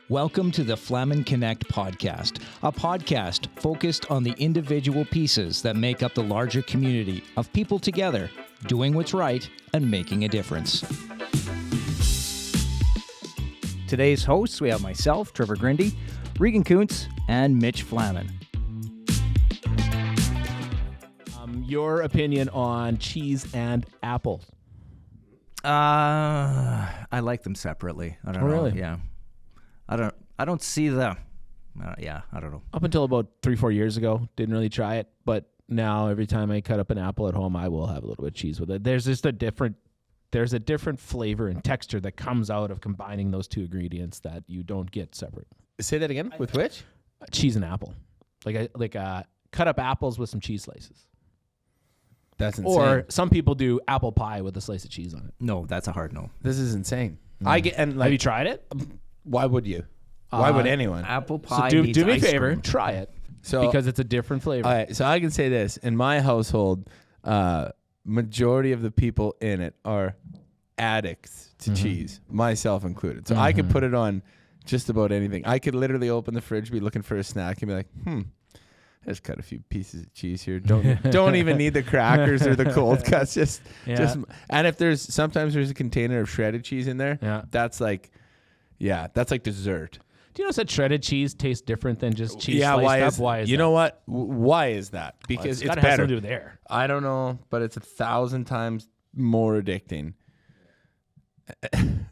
Welcome to the Flaman Connect podcast, a podcast focused on the individual pieces that make up the larger community of people together, doing what's right and making a difference. Today's hosts, we have myself, Trevor Grinde, Regan Kunz, and Mitch Flaman. Your opinion on cheese and apples? I like them separately. I don't know. Really? Yeah. I don't see the. I don't know. Up until about 3-4 years ago, didn't really try it, but now every time I cut up an apple at home, I will have a little bit of cheese with it. There's a different flavor and texture that comes out of combining those two ingredients that you don't get separate. Say that again. With which? Cheese and apple, like cut up apples with some cheese slices. That's insane. Or some people do apple pie with a slice of cheese on it. No, that's a hard no. This is insane. Have you tried it? Why would you? Why would anyone? Apple pie. So needs do me a ice favor, cream. try it. So Because it's a different flavor. all right, so I can say this: in my household, majority of the people in it are addicts to cheese, myself included. So I could put it on just about anything. I could literally open the fridge, be looking for a snack, and be like, Just cut a few pieces of cheese here. Don't even need the crackers or the cold cuts. Just and if sometimes there's a container of shredded cheese in there. Yeah. That's like dessert. Do you know that shredded cheese tastes different than just cheese Yeah, sliced up? Why is you that? know what? Why is that? Because It's it's gotta have better. something to do with air. I don't know, but it's 1,000 times more addicting.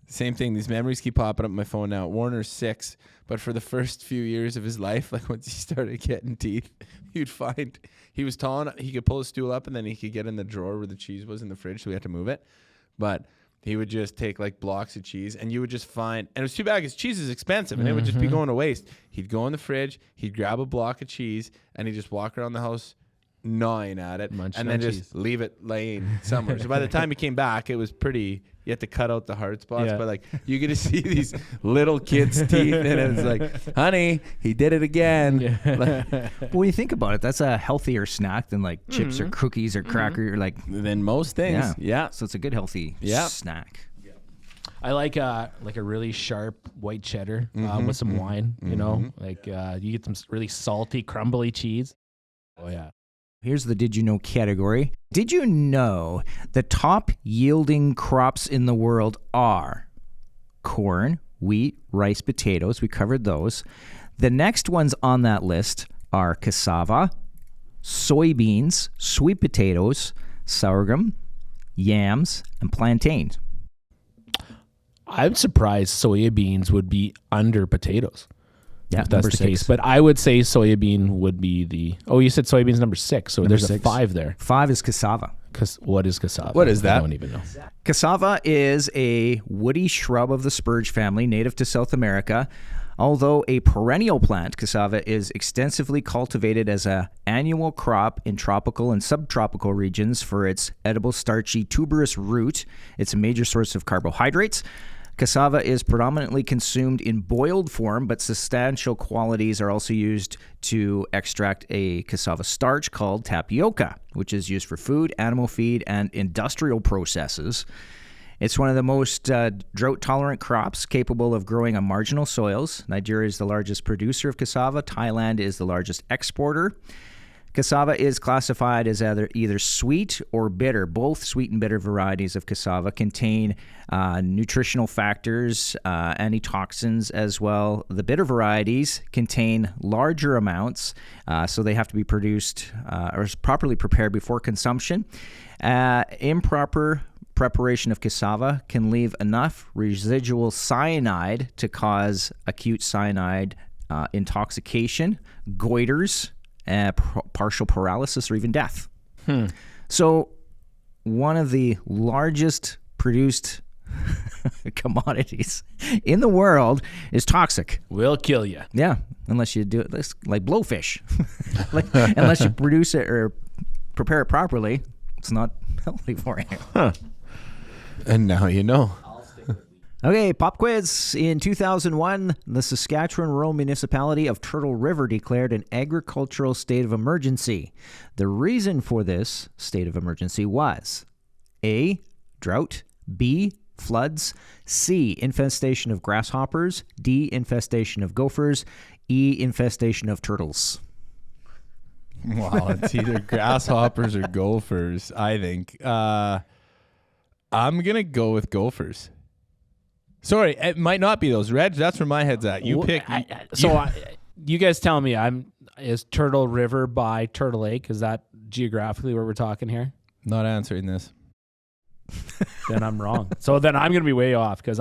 Same thing. These memories keep popping up on my phone now. Warner's 6, but for the first few years of his life, like once he started getting teeth, you'd find he was tall enough, he could pull his stool up and then he could get in the drawer where the cheese was in the fridge, so we had to move it. But he would just take like blocks of cheese and you would just find, and it was too bad because cheese is expensive and it would just be going to waste. He'd go in the fridge, he'd grab a block of cheese and he'd just walk around the house gnawing at it Munching and on then just cheese. leave it laying somewhere. So by the time he came back, it was pretty, you had to cut out the hard spots, Yeah. but like you get to see these little kids' teeth and it's like, honey, he did it again. Like, Well, when you think about it, that's a healthier snack than like chips or cookies or cracker. Like, than most things. Yeah. So it's a good healthy snack. I like a really sharp white cheddar with some wine. You know, like you get some really salty, crumbly cheese. Oh yeah. Here's the Did You Know category. Did you know the top yielding crops in the world are corn, wheat, rice, potatoes? We covered those. The next ones on that list are cassava, soybeans, sweet potatoes, sorghum, yams, and plantains. I'm surprised soybeans would be under potatoes. Yeah, If that's number the 6. case. But I would say soybean would be the. Oh, you said soybean's number 6, so there's 6. a 5 there. 5 is cassava. What is cassava? What is that? I don't even know. Cassava is a woody shrub of the spurge family, native to South America. Although a perennial plant, cassava is extensively cultivated as an annual crop in tropical and subtropical regions for its edible starchy tuberous root. It's a major source of carbohydrates. Cassava is predominantly consumed in boiled form, but substantial qualities are also used to extract a cassava starch called tapioca, which is used for food, animal feed, and industrial processes. It's one of the most drought-tolerant crops capable of growing on marginal soils. Nigeria is the largest producer of cassava. Thailand is the largest exporter. Cassava is classified as either sweet or bitter. Both sweet and bitter varieties of cassava contain nutritional factors, antitoxins as well. The bitter varieties contain larger amounts, so they have to be produced or properly prepared before consumption. Improper preparation of cassava can leave enough residual cyanide to cause acute cyanide intoxication, goiters, partial paralysis, or even death. So one of the largest produced commodities in the world is toxic. Will kill you. Yeah, unless you do it like blowfish. Unless you produce it or prepare it properly, it's not healthy for you. And now you know. Okay, pop quiz. In 2001, the Saskatchewan rural municipality of Turtle River declared an agricultural state of emergency. The reason for this state of emergency was A, drought, B, floods, C, infestation of grasshoppers, D, infestation of gophers, E, infestation of turtles. Wow, it's either grasshoppers or gophers, I think. I'm going to go with gophers. Sorry, it might not be those. Reg, that's where my head's at. You pick. You guys tell me, is Turtle River by Turtle Lake? Is that geographically where we're talking here? Not answering this. Then I'm wrong. So then I'm going to be way off because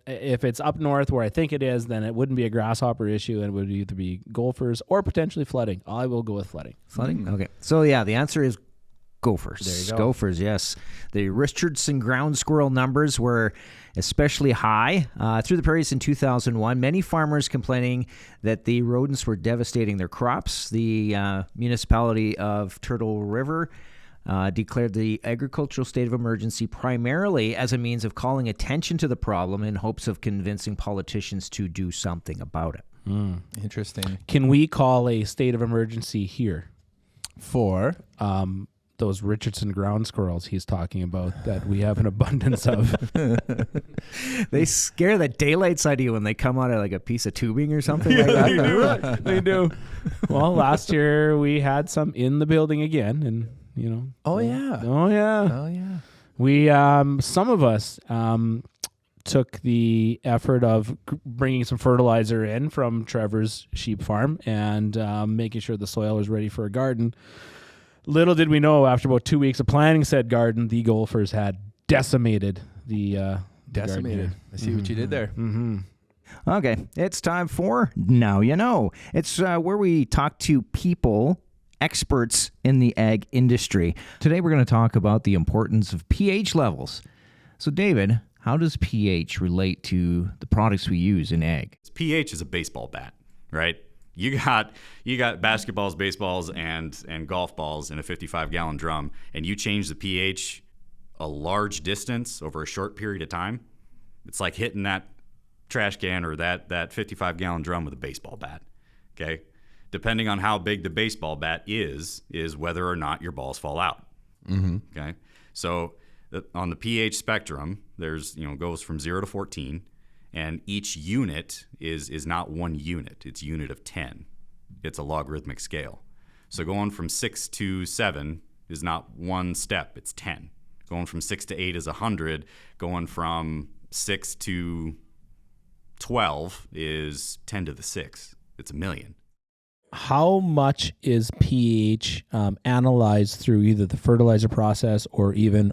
if it's up north where I think it is, then it wouldn't be a grasshopper issue and it would either be gophers or potentially flooding. I will go with flooding. Flooding? Okay. So, yeah, the answer is gophers. There you go. Gophers, yes. The Richardson ground squirrel numbers were especially high through the prairies in 2001. Many farmers complaining that the rodents were devastating their crops. The municipality of Turtle River declared the agricultural state of emergency primarily as a means of calling attention to the problem in hopes of convincing politicians to do something about it. Interesting. Can we call a state of emergency here For those Richardson ground squirrels he's talking about that we have an abundance of? They scare the daylights out of you when they come out of like a piece of tubing or something like that. They do. Well, last year we had some in the building again, and Oh yeah. We some of us took the effort of bringing some fertilizer in from Trevor's sheep farm and making sure the soil was ready for a garden. Little did we know, after about 2 weeks of planting said garden, the gophers had decimated the Decimated. I see what you did there. Mm-hmm. Okay, it's time for Now You Know. It's where we talk to people, experts in the ag industry. Today we're going to talk about the importance of pH levels. So David, how does pH relate to the products we use in ag? pH is a baseball bat, right? You got basketballs, baseballs, and golf balls in a 55-gallon drum, and you change the pH a large distance over a short period of time. It's like hitting that trash can or that 55-gallon drum with a baseball bat, okay? Depending on how big the baseball bat is whether or not your balls fall out. Mm-hmm. Okay, so on the pH spectrum, there's goes from 0 to 14, and each unit is not one unit; it's a unit of 10. It's a logarithmic scale. So going from 6 to 7 is not one step; it's 10. Going from 6 to 8 is 100. Going from 6 to 12 is 10 to the 6. It's a million. How much is pH analyzed through either the fertilizer process or even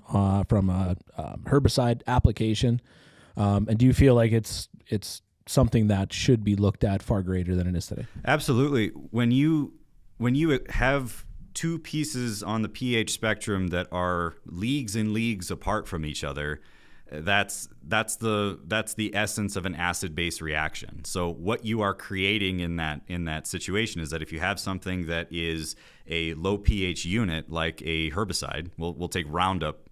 from a herbicide application? And do you feel like it's something that should be looked at far greater than it is today? Absolutely. When you have two pieces on the pH spectrum that are leagues and leagues apart from each other, that's the essence of an acid-base reaction. So what you are creating in that situation is that if you have something that is a low pH unit, like a herbicide, we'll take Roundup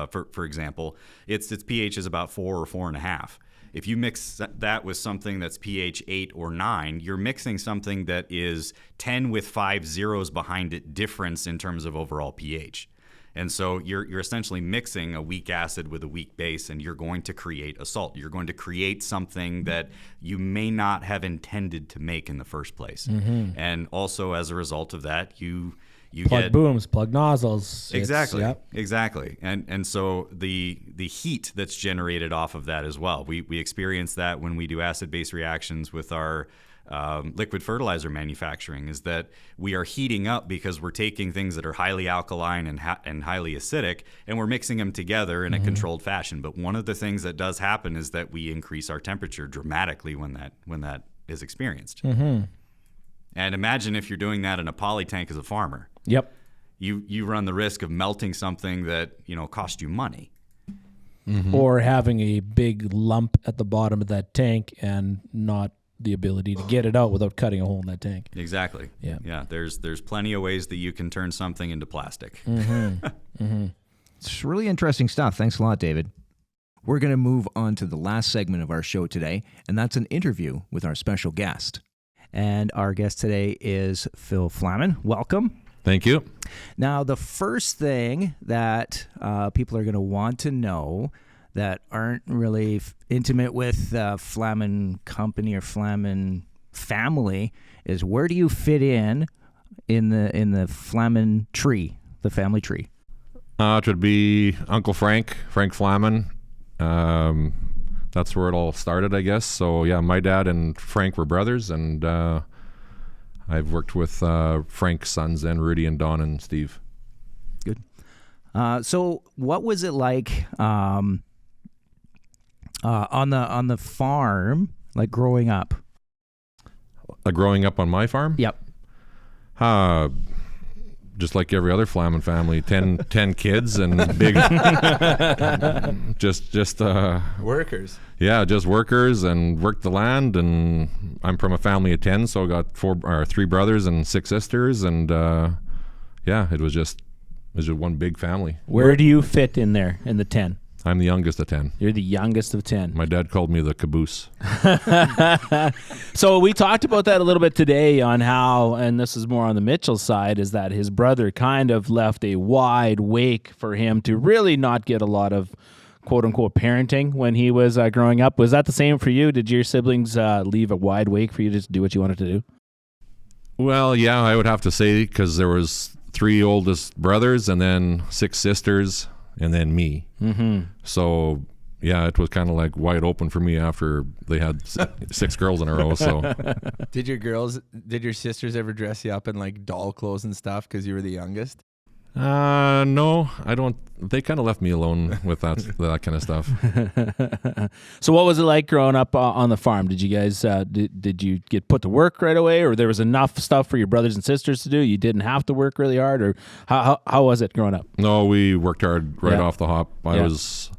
for example, its pH is about 4 or 4.5. If you mix that with something that's pH 8 or 9, you're mixing something that is 10 with 5 zeros behind it difference in terms of overall pH. And so you're essentially mixing a weak acid with a weak base, and you're going to create a salt. You're going to create something that you may not have intended to make in the first place. Mm-hmm. And also as a result of that, you plug get booms, plug nozzles. Exactly. Exactly. And so the heat that's generated off of that as well. We experience that when we do acid-base reactions with our liquid fertilizer manufacturing, is that we are heating up because we're taking things that are highly alkaline and highly acidic, and we're mixing them together in a controlled fashion. But one of the things that does happen is that we increase our temperature dramatically when that is experienced. Mm-hmm. And imagine if you're doing that in a poly tank as a farmer. Yep. You run the risk of melting something that cost you money. Mm-hmm. Or having a big lump at the bottom of that tank and not the ability to get it out without cutting a hole in that tank. Exactly. Yeah. There's plenty of ways that you can turn something into plastic. Mm-hmm. Mm-hmm. It's really interesting stuff. Thanks a lot, David. We're going to move on to the last segment of our show today, and that's an interview with our special guest. And our guest today is Phil Flaman. Welcome. Thank you. Now, the first thing that people are going to want to know that aren't really intimate with Flaman company or Flaman family is, where do you fit in the Flaman tree, the family tree? It would be Uncle Frank Flaman. That's where it all started, I guess. So yeah, my dad and Frank were brothers, and I've worked with Frank's sons and Rudy and Don and Steve. Good. So what was it like on the farm, like growing up? Growing up on my farm? Yep. Just like every other Flaman family, 10 kids and big, just Workers. yeah, just workers and worked the land. And I'm from a family of 10, so I got 3 brothers and 6 sisters, and yeah, it was just one big family. Where do you fit in there in the 10? I'm the youngest of 10. You're the youngest of 10. My dad called me the caboose. So we talked about that a little bit today on how, and this is more on the Mitchell side, is that his brother kind of left a wide wake for him to really not get a lot of quote unquote parenting when he was growing up. Was that the same for you? Did your siblings leave a wide wake for you to just do what you wanted to do? Well, yeah, I would have to say, because there was 3 oldest brothers and then 6 sisters and then me. Mm-hmm. So yeah, it was kind of like wide open for me after they had 6 girls in a row. So Did your sisters ever dress you up in like doll clothes and stuff because you were the youngest? no, I don't. They kind of left me alone with that kind of stuff. So what was it like growing up on the farm? Did you guys did you get put to work right away, or there was enough stuff for your brothers and sisters to do? You didn't have to work really hard, or how was it growing up? No, we worked hard right Yeah. off the hop. I Yeah. was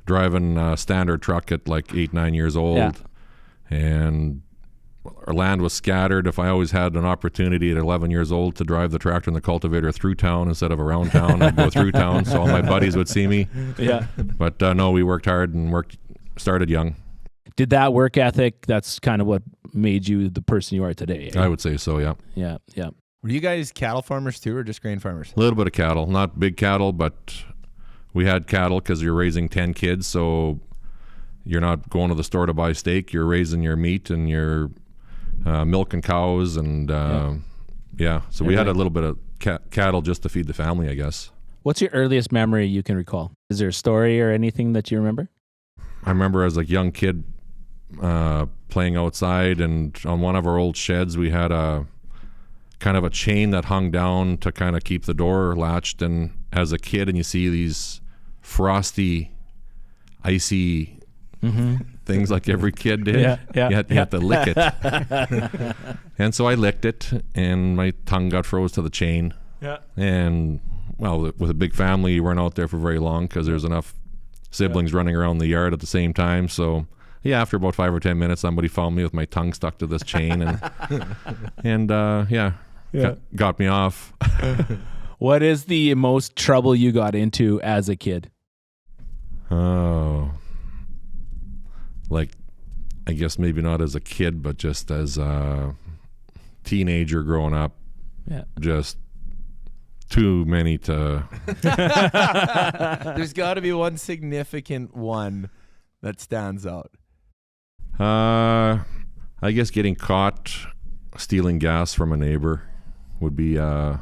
driving a standard truck at like 8-9 years old, Yeah. and our land was scattered. If I always had an opportunity at 11 years old to drive the tractor and the cultivator through town instead of around town, I'd go through town so all my buddies would see me. Yeah. But no, we worked hard and started young. Did that work ethic, that's kind of what made you the person you are today? Eh? I would say so, yeah. Yeah, yeah. Were you guys cattle farmers too, or just grain farmers? A little bit of cattle, not big cattle, but we had cattle because you're raising 10 kids, so you're not going to the store to buy steak. You're raising your meat and your milking cows, and yeah. So we had a little bit of cattle just to feed the family, I guess. What's your earliest memory you can recall? Is there a story or anything that you remember? I remember as a young kid playing outside, and on one of our old sheds we had a kind of a chain that hung down to kind of keep the door latched. And as a kid, and you see these frosty, icy things like every kid did. You had to lick it. And so I licked it, and my tongue got froze to the chain. Yeah. And, well, with a big family, you weren't out there for very long because there's enough siblings running around the yard at the same time. So, yeah, after about 5 or 10 minutes, somebody found me with my tongue stuck to this chain, and got me off. What is the most trouble you got into as a kid? Oh, like, I guess maybe not as a kid, but just as a teenager growing up. Yeah. Just too many to... There's got to be one significant one that stands out. I guess getting caught stealing gas from a neighbor would be a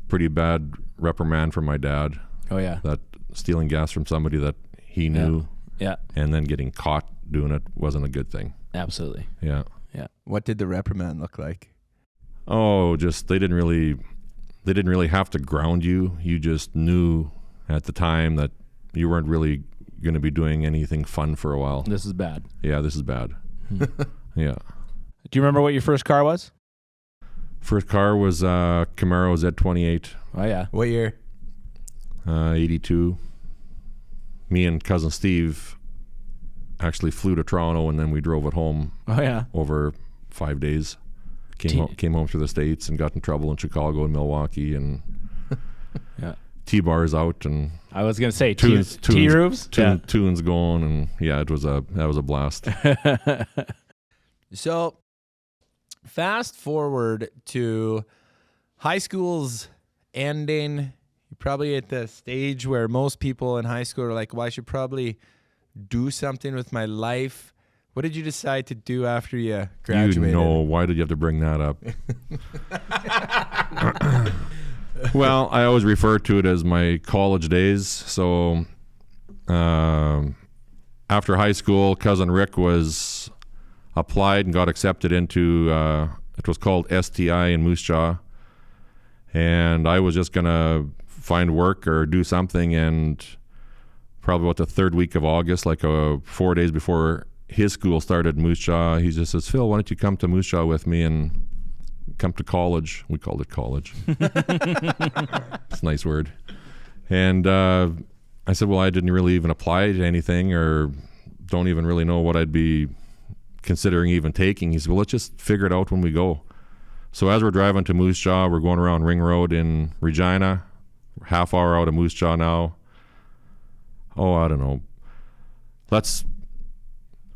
pretty bad reprimand from my dad. Oh, yeah. That stealing gas from somebody that he knew, Yeah, and then getting caught doing it wasn't a good thing. absolutely. Yeah. What did the reprimand look like? Oh, just they didn't really have to ground you. You just knew at the time that you weren't really going to be doing anything fun for a while. This is bad. Yeah, this is bad. Yeah. Do you remember what your first car was? First car was Camaro Z28, Oh, yeah. What year? 82. Me and cousin Steve actually flew to Toronto, and then we drove it home Oh, yeah. over 5 days. Came home to the States and got in trouble in Chicago and Milwaukee, and Yeah. T-bars out and I was going to say tunes T-roofs. tunes going, and yeah, that was a blast. So, fast forward to high school's ending. You're probably at the stage where most people in high school are like, well, I should probably do something with my life. What did you decide to do after you graduated? Why did you have to bring that up? Well, I always refer to it as my college days. So after high school, cousin Rick was applied and got accepted into, it was called STI in Moose Jaw. And I was just going to find work or do something. And probably about the third week of August, like 4 days before his school started in Moose Jaw, he just says, Phil, why don't you come to Moose Jaw with me and come to college? We called it college. It's a nice word. And I said, well, I didn't really even apply to anything or don't even really know what I'd be considering even taking. He said, well, let's just figure it out when we go. So as we're driving to Moose Jaw, we're going around Ring Road in Regina, half hour out of Moose Jaw now. I don't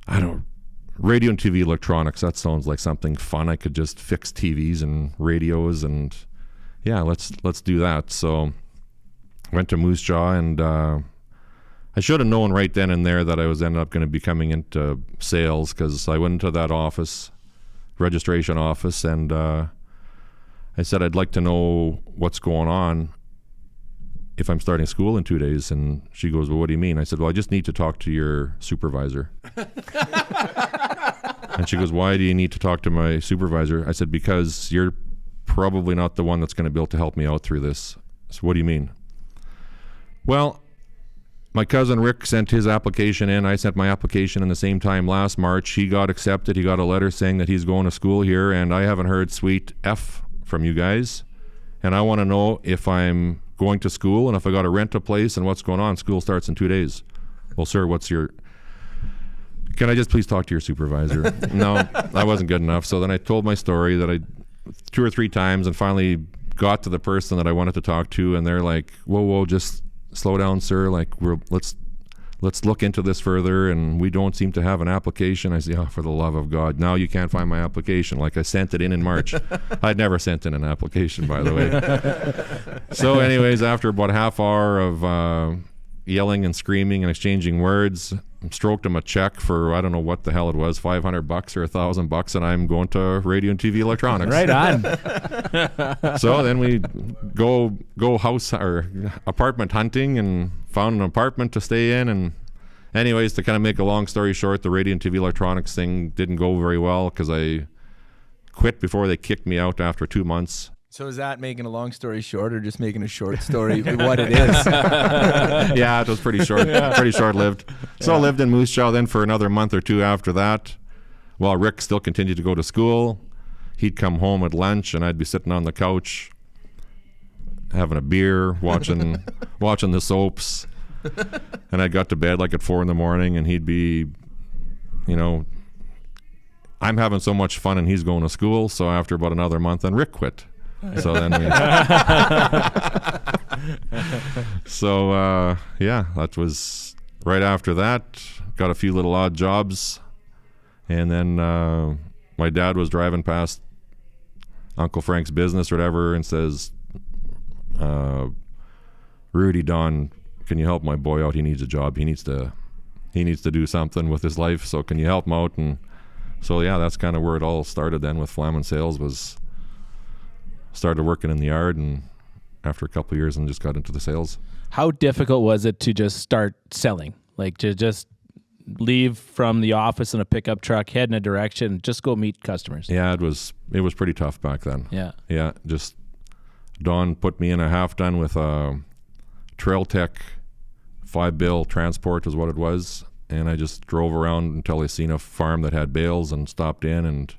know. Radio and TV electronics, that sounds like something fun. I could just fix TVs and radios and yeah, let's do that. So went to Moose Jaw and I should have known right then and there that I was ended up going to be coming into sales because I went into that office, registration office, and I said I'd like to know what's going on if I'm starting school in 2 days. And she goes, well, what do you mean? I said, well, I just need to talk to your supervisor. And she goes, why do you need to talk to my supervisor? I said, because you're probably not the one that's going to be able to help me out through this. So what do you mean? Well, my cousin Rick sent his application in. I sent my application in the same time last March. He got accepted. He got a letter saying that he's going to school here, and I haven't heard sweet F from you guys. And I want to know if I'm going to school and if I got to rent a place and what's going on. School starts in 2 days. Well, sir, can I just please talk to your supervisor? No, I wasn't good enough. So then I told my story that I 2 or 3 times and finally got to the person that I wanted to talk to, and they're like, whoa, just slow down, sir. Like, let's look into this further, and we don't seem to have an application. I say, oh, for the love of God, now you can't find my application. Like, I sent it in March. I'd never sent in an application, by the way. So anyways, after about a half hour of yelling and screaming and exchanging words, stroked him a check for, I don't know what the hell it was, $500 or $1,000, and I'm going to radio and TV electronics. Right on. So then we go house or apartment hunting and found an apartment to stay in. And anyways, to kind of make a long story short, the radio and TV electronics thing didn't go very well because I quit before they kicked me out after 2 months. So is that making a long story short or just making a short story what it is? Yeah, it was pretty short, pretty short-lived. So I lived in Moose Jaw then for another month or two after that, while Rick still continued to go to school. He'd come home at lunch, and I'd be sitting on the couch having a beer, watching the soaps. And I got to bed like at 4 a.m, and he'd be, I'm having so much fun, and he's going to school. So after about another month, then Rick quit. So then that was right after that. Got a few little odd jobs, and then my dad was driving past Uncle Frank's business or whatever, and says, "Rudy, Don, can you help my boy out? He needs a job. He needs to do something with his life. So can you help him out?" And so that's kind of where it all started. Then with Flaman Sales started working in the yard, and after a couple of years, and just got into the sales. How difficult was it to just start selling? Like to just leave from the office in a pickup truck, head in a direction, just go meet customers? Yeah, it was pretty tough back then. Yeah. Just Don put me in a half ton with a Trail Tech 5-bill transport is what it was, and I just drove around until I seen a farm that had bales and stopped in, and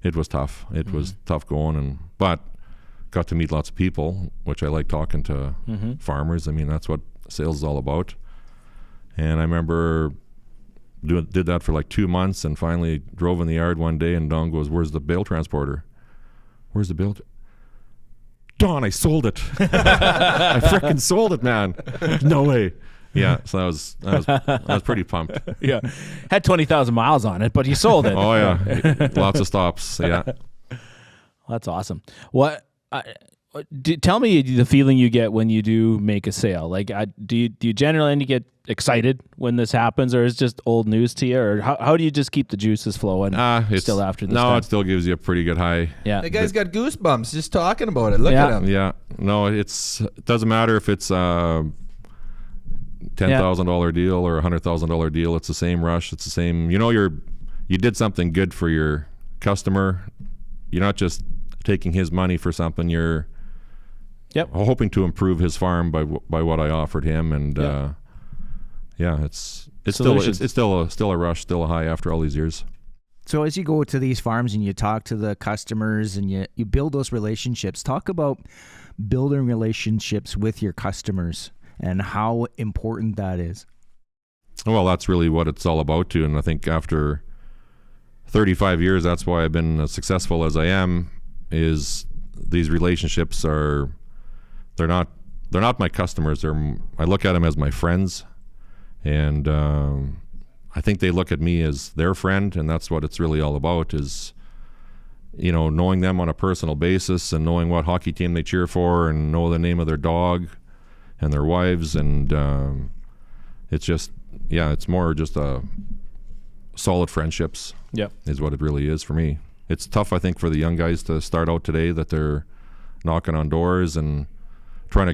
it was tough. It was tough going, but got to meet lots of people, which I like talking to farmers. I mean, that's what sales is all about. And I remember did that for like 2 months, and finally drove in the yard one day, and Don goes, "Where's the bale transporter? Where's the bale?" Don, I sold it. I frickin' sold it, man. No way. Yeah, so I was pretty pumped. Yeah, had 20,000 miles on it, but you sold it. Oh yeah, lots of stops. Yeah, that's awesome. What Tell me the feeling you get when you do make a sale. Like, do you generally get excited when this happens, or is it just old news to you, or how do you just keep the juices flowing still after this time? It still gives you a pretty good high. Yeah. The guy's got goosebumps just talking about it. Look at him. Yeah. No, it doesn't matter if it's a $10,000 deal or a $100,000 deal. It's the same rush. It's the same. You did something good for your customer. You're not just taking his money for something. You're hoping to improve his farm by what I offered him, and it's still a rush, still a high after all these years. So as you go to these farms and you talk to the customers and you build those relationships, talk about building relationships with your customers and how important that is. Well, that's really what it's all about too, and I think after 35 years, that's why I've been as successful as I am. Is these relationships they're not my customers. I look at them as my friends, and I think they look at me as their friend, and that's what it's really all about. Is knowing them on a personal basis and knowing what hockey team they cheer for and know the name of their dog and their wives, and it's more just a solid friendships. Yep. Is what it really is for me. It's tough, I think, for the young guys to start out today, that they're knocking on doors and trying to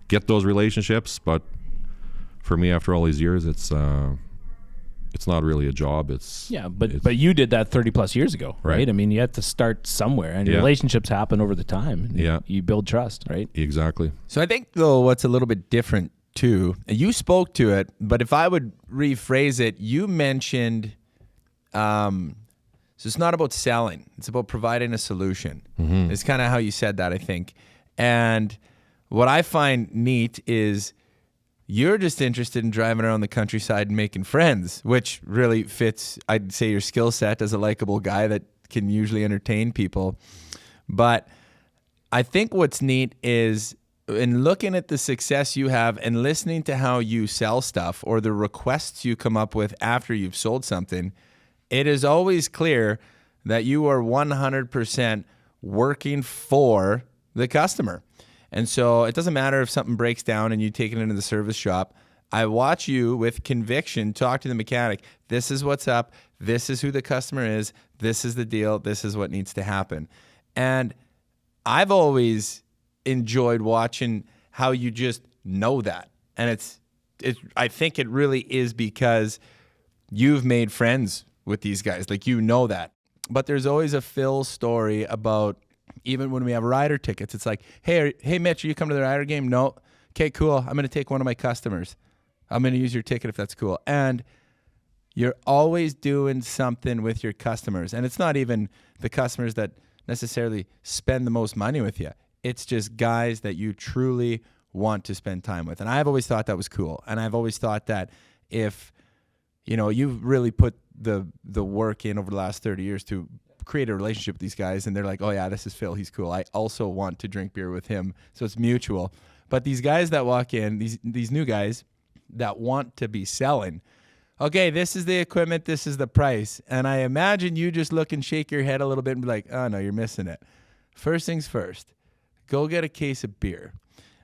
get those relationships. But for me, after all these years, it's not really a job. But you did that 30 plus years ago, right? I mean, you had to start somewhere, and relationships happen over the time. And you build trust, right? Exactly. So I think, though, what's a little bit different too, you spoke to it, but if I would rephrase it, you mentioned, so it's not about selling, it's about providing a solution. Mm-hmm. It's kind of how you said that, I think. And what I find neat is you're just interested in driving around the countryside and making friends, which really fits, I'd say, your skill set as a likable guy that can usually entertain people. But I think what's neat is in looking at the success you have and listening to how you sell stuff or the requests you come up with after you've sold something, it is always clear that you are 100% working for the customer. And so it doesn't matter if something breaks down and you take it into the service shop. I watch you with conviction talk to the mechanic. This is what's up. This is who the customer is. This is the deal. This is what needs to happen. And I've always enjoyed watching how you just know that. And I think it really is because you've made friends with these guys. Like, that. But there's always a Phil story about, even when we have rider tickets, it's like, hey Mitch, are you come to the rider game? No. Okay, cool. I'm going to take one of my customers. I'm going to use your ticket if that's cool. And you're always doing something with your customers. And it's not even the customers that necessarily spend the most money with you. It's just guys that you truly want to spend time with. And I've always thought that was cool. And I've always thought that if, you've really put the work in over the last 30 years to create a relationship with these guys, and they're like, oh yeah, this is Phil, he's cool. I also want to drink beer with him. So it's mutual. But these guys that walk in, these new guys that want to be selling, okay, this is the equipment, this is the price. And I imagine you just look and shake your head a little bit and be like, oh no, you're missing it. First things first, go get a case of beer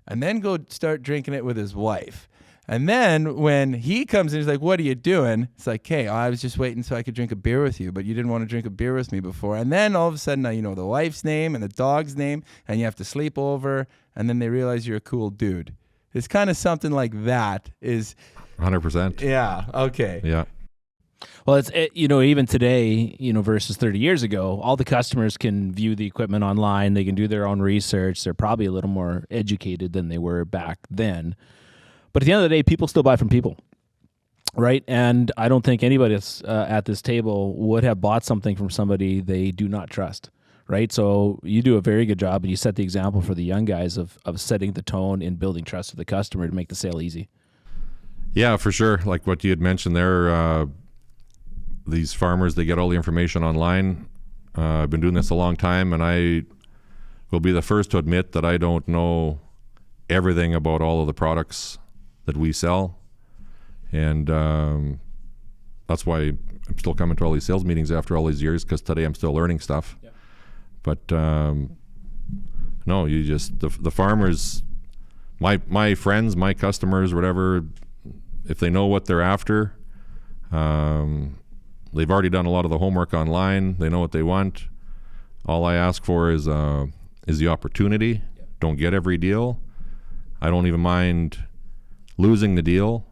and then go start drinking it with his wife. And then when he comes in, he's like, what are you doing? It's like, hey, I was just waiting so I could drink a beer with you, but you didn't want to drink a beer with me before. And then all of a sudden, now you know the wife's name and the dog's name, and you have to sleep over, and then they realize you're a cool dude. It's kind of something like that. Is 100%. Yeah, okay. Yeah. Well, it's even today, versus 30 years ago, all the customers can view the equipment online. They can do their own research. They're probably a little more educated than they were back then. But at the end of the day, people still buy from people, right? And I don't think anybody at this table would have bought something from somebody they do not trust, right? So you do a very good job, and you set the example for the young guys of setting the tone and building trust with the customer to make the sale easy. Yeah, for sure. Like what you had mentioned there, these farmers, they get all the information online. I've been doing this a long time, and I will be the first to admit that I don't know everything about all of the products that we sell. And that's why I'm still coming to all these sales meetings after all these years, because today I'm still learning stuff. Yeah. But No, you just the farmers, my friends, my customers, whatever. If they know what they're after, they've already done a lot of the homework online. They know what they want. All I ask for is the opportunity. Don't get every deal. I don't even mind losing the deal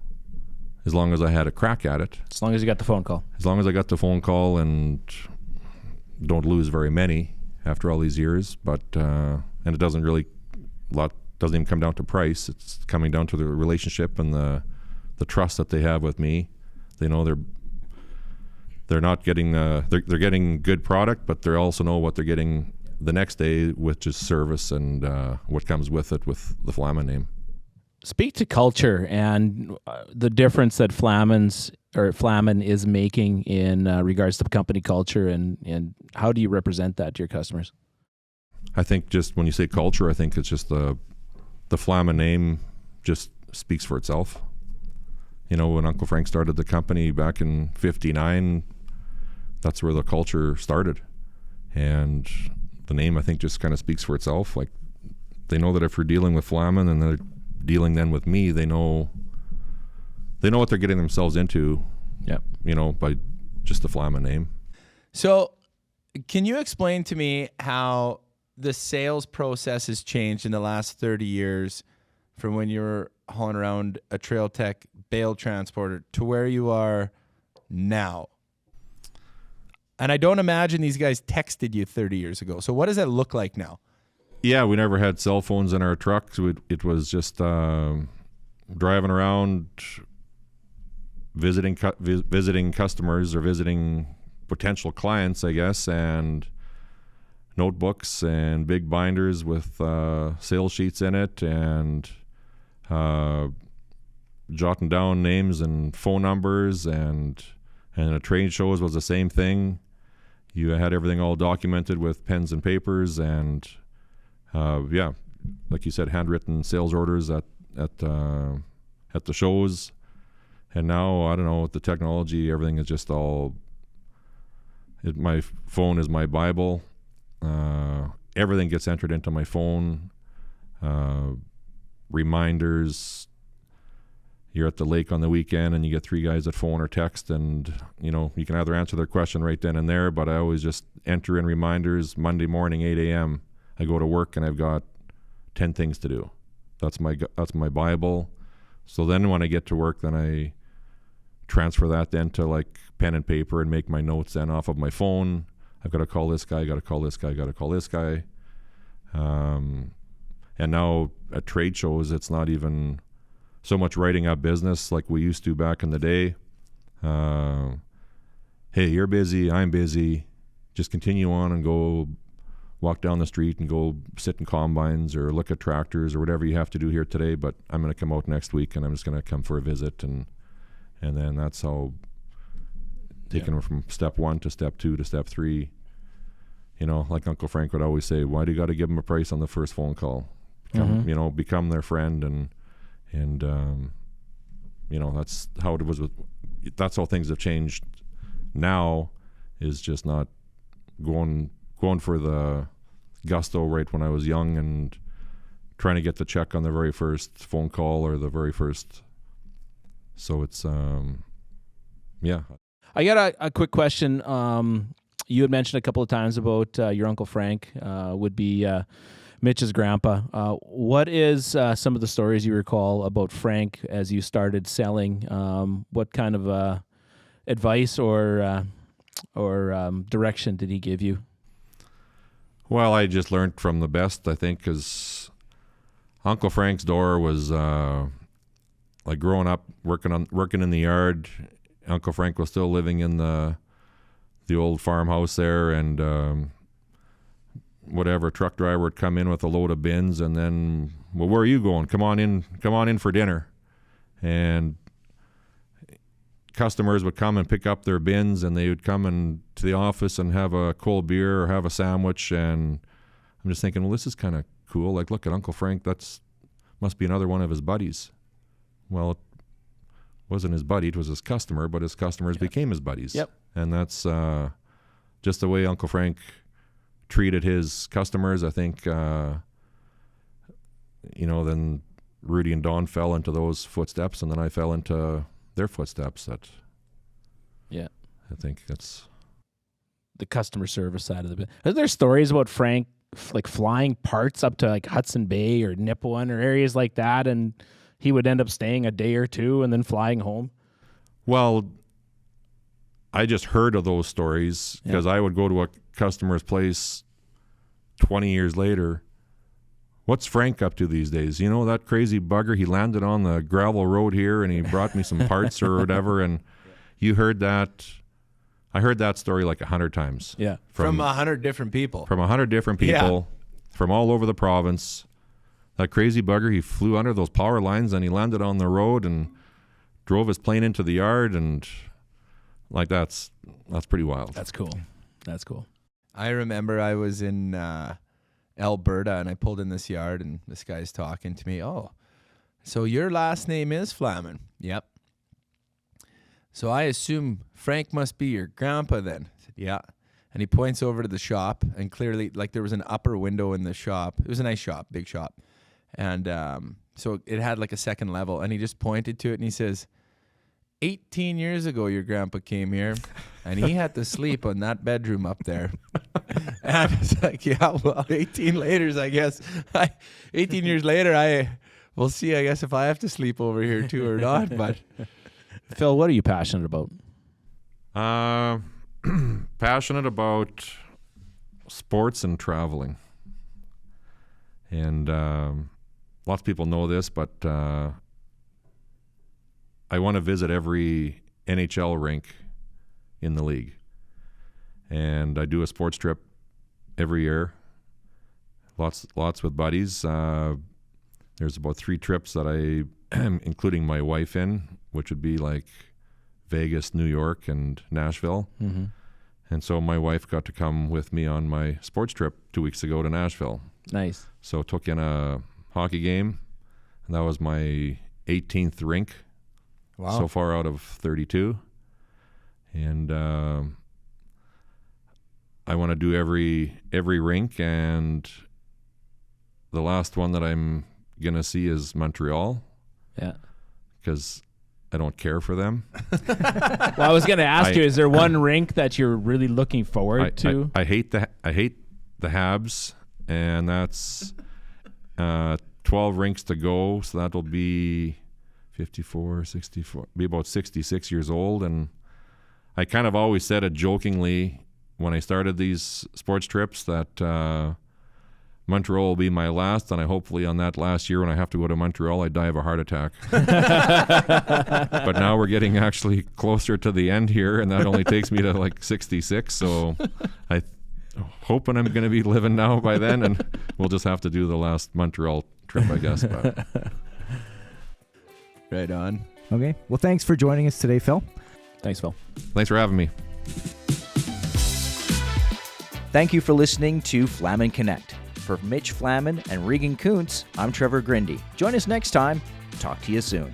as long as I had a crack at it. As long as you got the phone call. As long as I got the phone call and don't lose very many after all these years. But and it doesn't even come down to price. It's coming down to the relationship and the trust that they have with me. They know they're not getting they're getting good product, but they also know what they're getting the next day, which is service and what comes with it with the Flaman name. Speak to culture and the difference that Flaman is making in regards to company culture, and how do you represent that to your customers? I think just when you say culture, I think it's just the Flaman name just speaks for itself. You know, when Uncle Frank started the company back in '59, that's where the culture started. And the name, I think, just kind of speaks for itself. Like, they know that if you're dealing with Flaman and they're dealing then with me, they know what they're getting themselves into. Yep. You know, by just the Flaman name. So, can you explain to me how the sales process has changed in the last 30 years from when you were hauling around a Trail Tech bale transporter to where you are now? And I don't imagine these guys texted you 30 years ago. So what does that look like now? Yeah, we never had cell phones in our trucks. It was just driving around, visiting customers or visiting potential clients, I guess, and notebooks and big binders with sales sheets in it, and jotting down names and phone numbers, and at trade shows was the same thing. You had everything all documented with pens and papers, and yeah, like you said, handwritten sales orders at the shows. And now, I don't know, with the technology, everything is just all. My phone is my Bible. Everything gets entered into my phone. Reminders. You're at the lake on the weekend and you get 3 guys that phone or text, and you know, you can either answer their question right then and there, but I always just enter in reminders. Monday morning, 8 a.m. I go to work and I've got 10 things to do. That's my Bible. So then when I get to work, then I transfer that then to like pen and paper and make my notes then off of my phone. I've got to call this guy, got to call this guy, got to call this guy. And now at trade shows, it's not even so much writing up business like we used to back in the day. Hey, you're busy, I'm busy. Just continue on and go walk down the street and go sit in combines or look at tractors or whatever you have to do here today, but I'm going to come out next week and I'm just going to come for a visit. And then that's how taking them from step 1 to step 2 to step 3. You know, like Uncle Frank would always say, why do you got to give them a price on the first phone call? You know, become their friend, and you know, that's how it was that's how things have changed now, is just not going for the gusto right when I was young and trying to get the check on the very first phone call or the very first. So it's yeah. I got a quick question. You had mentioned a couple of times about your Uncle Frank would be Mitch's grandpa. What is some of the stories you recall about Frank as you started selling? What kind of advice or direction did he give you? Well, I just learned from the best, I think, because Uncle Frank's door was like growing up, working in the yard. Uncle Frank was still living in the old farmhouse there, and whatever truck driver would come in with a load of bins, and then, well, where are you going? Come on in for dinner. And customers would come and pick up their bins, and they would come to the office and have a cold beer or have a sandwich. And I'm just thinking, well, this is kind of cool. Like, look at Uncle Frank. That's must be another one of his buddies. Well, it wasn't his buddy. It was his customer, but his customers became his buddies. Yep. And that's just the way Uncle Frank treated his customers. I think then Rudy and Don fell into those footsteps, and then I fell into their footsteps. Yeah. I think that's The customer service side of the business. Are there stories about Frank like flying parts up to like Hudson Bay or Nipawin or areas like that, and he would end up staying a day or two and then flying home? Well, I just heard of those stories because I would go to a customer's place 20 years later. What's Frank up to these days? You know, that crazy bugger, he landed on the gravel road here and he brought me some parts or whatever. And you heard that. I heard that story like 100 times. Yeah. From 100 different people. From 100 different people from all over the province. That crazy bugger, he flew under those power lines and he landed on the road and drove his plane into the yard, and like that's pretty wild. That's cool. That's cool. I remember I was in Alberta and I pulled in this yard and this guy's talking to me. Oh, so your last name is Flaman? Yep. So I assume Frank must be your grandpa then. I said, yeah. And he points over to the shop, and clearly, like, there was an upper window in the shop. It was a nice shop, big shop. And so it had like a second level, and he just pointed to it and he says, 18 years ago, your grandpa came here, and he had to sleep on that bedroom up there. And I was like, yeah, well, 18 years later, we'll see, I guess, if I have to sleep over here too or not. But Phil, what are you passionate about? Passionate about sports and traveling. And lots of people know this, but I want to visit every NHL rink in the league. And I do a sports trip every year. Lots with buddies. There's about 3 trips that I am including my wife in, which would be like Vegas, New York, and Nashville. Mm-hmm. And so my wife got to come with me on my sports trip 2 weeks ago to Nashville. Nice. So took in a hockey game, and that was my 18th rink so far out of 32. And I want to do every rink, and the last one that I'm going to see is Montreal. Yeah. Because I don't care for them. Well, I was going to ask you, is there one rink that you're really looking forward to? I hate the Habs, and that's 12 rinks to go, so that'll be 54, 64, be about 66 years old. And I kind of always said it jokingly when I started these sports trips that Montreal will be my last, and I hopefully on that last year when I have to go to Montreal, I die of a heart attack. But now we're getting actually closer to the end here, and that only takes me to like 66, so I hoping I'm going to be living now by then, and we'll just have to do the last Montreal trip, I guess. But. right on. Okay. Well, thanks for joining us today, Phil. Thanks, Phil. Thanks for having me. Thank you for listening to Flaman Connect. For Mitch Flaman and Regan Kunz, I'm Trevor Grinde. Join us next time. Talk to you soon.